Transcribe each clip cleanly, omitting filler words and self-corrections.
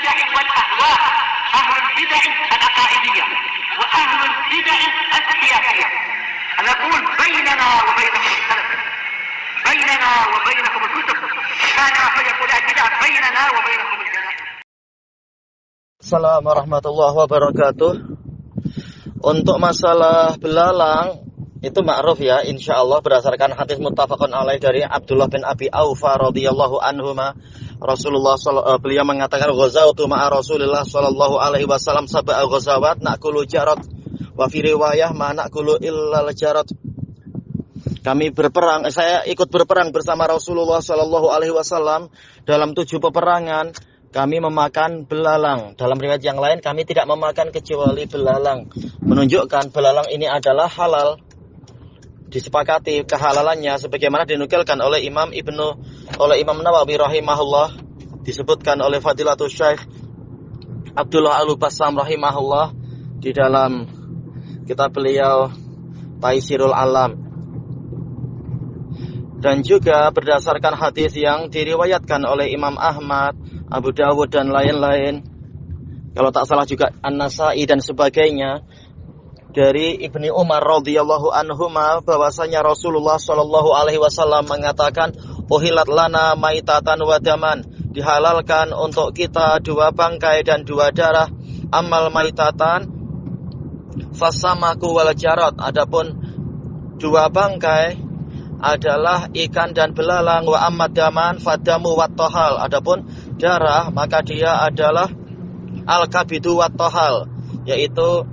البدع والأهواء، أهل البدع العقائدية وأهل البدع السياسية. نقول بيننا وبينكم السلف، بيننا وبينكم الكتب، كان فيقول البدع بيننا وبينكم الجنائز. Assalamualaikum warahmatullahi wabarakatuh. Untuk masalah belalang itu ma'ruf ya, insyaallah berdasarkan hadis muttafaqun alaih dari Abdullah bin Abi Aufa radhiyallahu anhuma. Beliau mengatakan ghazawtu ma'a Rasulillah sallallahu alaihi wasallam sab'a ghazawat na'kulu jarat wa fi riwayah ma na'kulu illal jarat. Saya ikut berperang bersama Rasulullah sallallahu alaihi wasallam dalam 7 peperangan. Kami memakan belalang. Dalam riwayat yang lain kami tidak memakan kecuali belalang. Menunjukkan belalang ini adalah halal. Disepakati kehalalannya sebagaimana dinukilkan oleh Imam Nawawi rahimahullah, disebutkan oleh Fadilatul Syekh Abdullah Al-Bassam rahimahullah di dalam kitab beliau Taisirul Alam. Dan juga berdasarkan hadis yang diriwayatkan oleh Imam Ahmad, Abu Dawud dan lain-lain, kalau tak salah juga An-Nasai dan sebagainya, dari Ibni Umar radhiyallahu anhuma bahwasanya Rasulullah sallallahu alaihi wasallam mengatakan uhilat lana maitatan wa daman, dihalalkan untuk kita 2 bangkai dan 2 darah. Amal maitatan fasamaku wal jarat, adapun 2 bangkai adalah ikan dan belalang. Wa ammad daman fadamu wat tohal, adapun darah maka dia adalah al-kabidu wat tohal, yaitu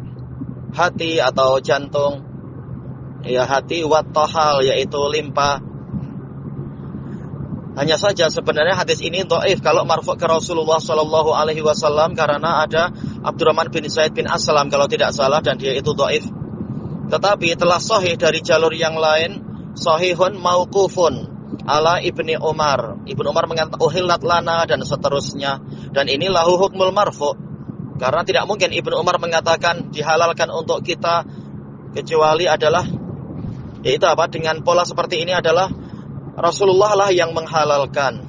hati atau jantung, ya hati, wat tohal yaitu limpa. Hanya saja sebenarnya hadis ini dhaif kalau marfu' ke Rasulullah sallallahu alaihi wasallam, karena ada Abdurrahman bin Zaid bin Aslam kalau tidak salah, dan dia itu dhaif. Tetapi telah sahih dari jalur yang lain, sahihun mauqufun ala Ibni Umar. Ibnu Umar mengatakan uhillat lana dan seterusnya, dan ini lahu hukmul marfu', karena tidak mungkin Ibnu Umar mengatakan dihalalkan untuk kita kecuali adalah yaitu apa, dengan pola seperti ini adalah Rasulullah lah yang menghalalkan,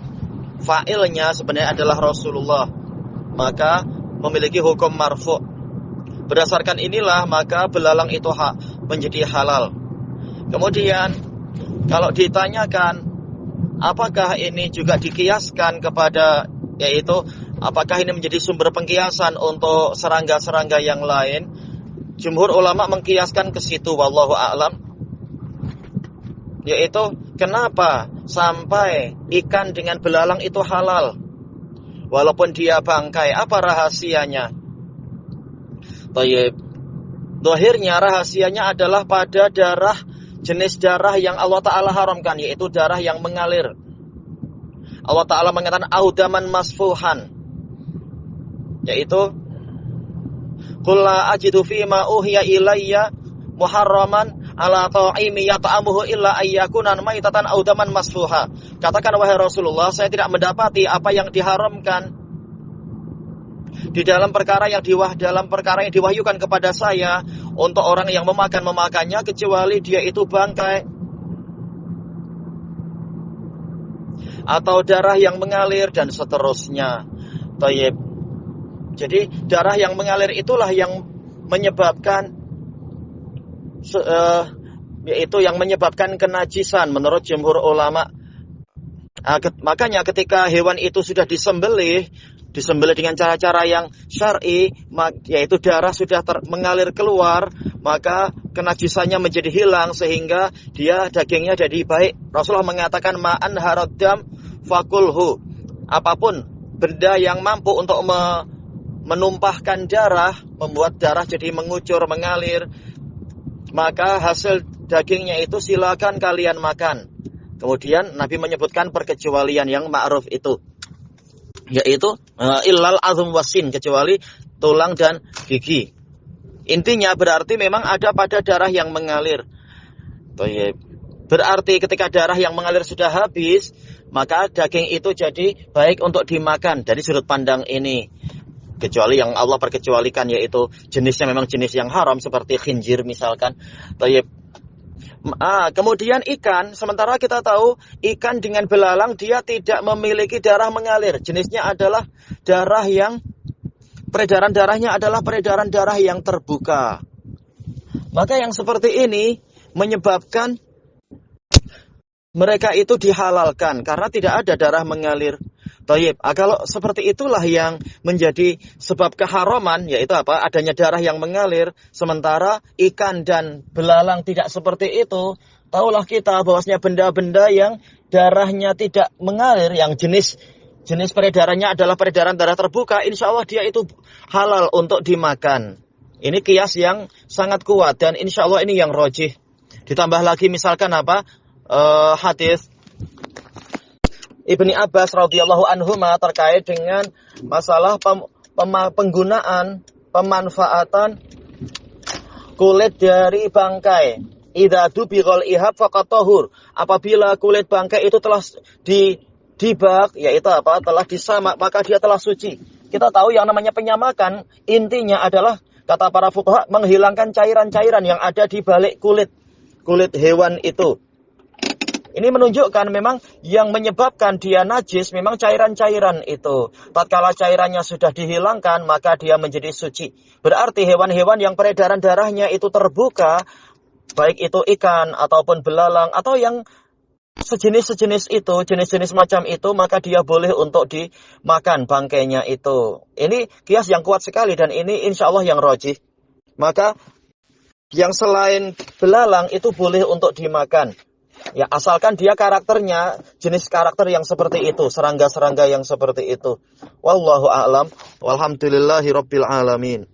fa'ilnya sebenarnya adalah Rasulullah, maka memiliki hukum marfu'. Berdasarkan inilah maka belalang itu menjadi halal. Kemudian kalau ditanyakan apakah ini juga dikiaskan kepada, yaitu apakah ini menjadi sumber pengkiasan untuk serangga-serangga yang lain, jumhur ulama mengkiaskan ke situ wallahu a'lam, yaitu kenapa sampai ikan dengan belalang itu halal walaupun dia bangkai, apa rahasianya? Thayyib, zahirnya rahasianya adalah pada jenis darah yang Allah Ta'ala haramkan, yaitu darah yang mengalir. Allah Ta'ala mengatakan audaman masfuhan, yaitu qul la ajidu fima uhiya ilayya muharraman ala ta'imi yata'amuhu illa ayyakuna maitatan audaman masfuha. Katakan wahai Rasulullah, saya tidak mendapati apa yang diharamkan di dalam perkara yang diwahyukan kepada saya untuk orang yang memakannya kecuali dia itu bangkai atau darah yang mengalir dan seterusnya. Thayyib. Jadi darah yang mengalir itulah yang menyebabkan yaitu yang menyebabkan kenajisan menurut jumhur ulama. Makanya ketika hewan itu sudah disembelih dengan cara-cara yang syar'i, yaitu darah sudah mengalir keluar, maka kenajisannya menjadi hilang sehingga dagingnya jadi baik. Rasulullah mengatakan ma'an haraddam fakulhu, apapun benda yang mampu untuk menumpahkan darah, membuat darah jadi mengucur, mengalir, maka hasil dagingnya itu silakan kalian makan. Kemudian Nabi menyebutkan perkecualian yang ma'ruf itu, yaitu illal azm wasin, kecuali tulang dan gigi. Intinya berarti memang ada pada darah yang mengalir. Berarti ketika darah yang mengalir sudah habis, maka daging itu jadi baik untuk dimakan dari sudut pandang ini. Kecuali yang Allah perkecualikan, yaitu jenisnya memang jenis yang haram seperti khinjir misalkan. Kemudian ikan, sementara kita tahu ikan dengan belalang dia tidak memiliki darah mengalir. Jenisnya adalah darah yang peredaran darahnya adalah peredaran darah yang terbuka. Maka yang seperti ini menyebabkan mereka itu dihalalkan karena tidak ada darah mengalir. Thayyib. Kalau seperti itulah yang menjadi sebab keharaman, yaitu apa? Adanya darah yang mengalir, sementara ikan dan belalang tidak seperti itu. Taulah kita bahwasanya benda-benda yang darahnya tidak mengalir, yang jenis peredarannya adalah peredaran darah terbuka, insya Allah dia itu halal untuk dimakan. Ini kias yang sangat kuat dan insya Allah ini yang rojih. Ditambah lagi misalkan apa? Hadis Ibni Abbas radhiyallahu anhuma terkait dengan masalah penggunaan pemanfaatan kulit dari bangkai. Idza dubighal ihab faqat tahur. Apabila kulit bangkai itu telah dibak, yaitu apa? Telah disamak, maka dia telah suci. Kita tahu yang namanya penyamakan intinya adalah kata para fuqaha menghilangkan cairan-cairan yang ada di balik kulit hewan itu. Ini menunjukkan memang yang menyebabkan dia najis memang cairan-cairan itu. Tatkala cairannya sudah dihilangkan, maka dia menjadi suci. Berarti hewan-hewan yang peredaran darahnya itu terbuka, baik itu ikan ataupun belalang atau yang sejenis itu, jenis-jenis macam itu, maka dia boleh untuk dimakan bangkainya itu. Ini kias yang kuat sekali dan ini insya Allah yang rojih. Maka yang selain belalang itu boleh untuk dimakan. Ya, asalkan dia karakternya, jenis karakter yang seperti itu, serangga-serangga yang seperti itu. Wallahu a'lam, walhamdulillahi rabbil alamin.